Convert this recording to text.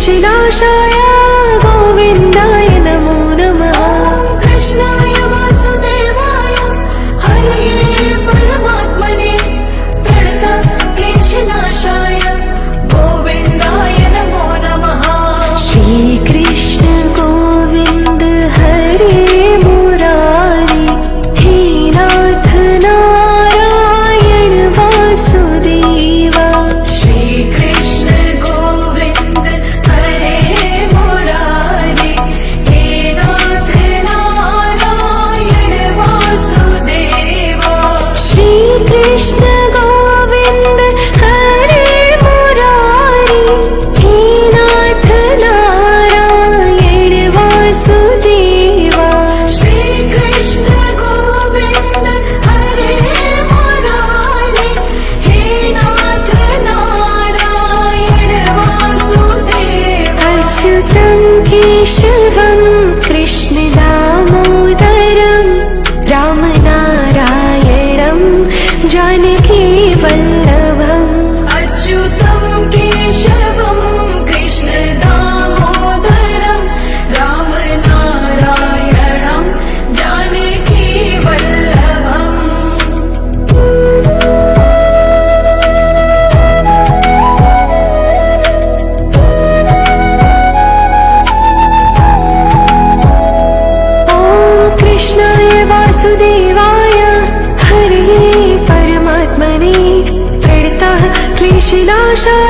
क्लेशनाशाय गोविन्दाय नमो नमः। कृष्णाय वासुदेवाय हरये परमात्मने प्रणतक्लेशनाशाय गोविन्दाय नमो नमः। श्रीकृष्ण गोविन्द हरे मुरारी हे नाथ नारायण वासुदेवा। श्रीकृष्ण गोविन्द हरे मुरारी हे नाथ नारायण वासुदेवा। श्रीकृष्ण गोविन्द हरे मुरारी हे नाथ नारायण वासुदेवा। श्रीकृष्ण गोविन्द हरे मुरारी हे नाथ नारायण वासुदेवा। अच्युतं केशवं कृष्ण दामोदरं रामनारायणं जानकी वल्लभम्। अच्युतं केशवं कृष्ण दामोदरं रामनारायणं जानकी वल्लभम्। ॐ कृष्णाय वासुदेवाय हरे परमात्मने प्रणतः क्लेशनाशाय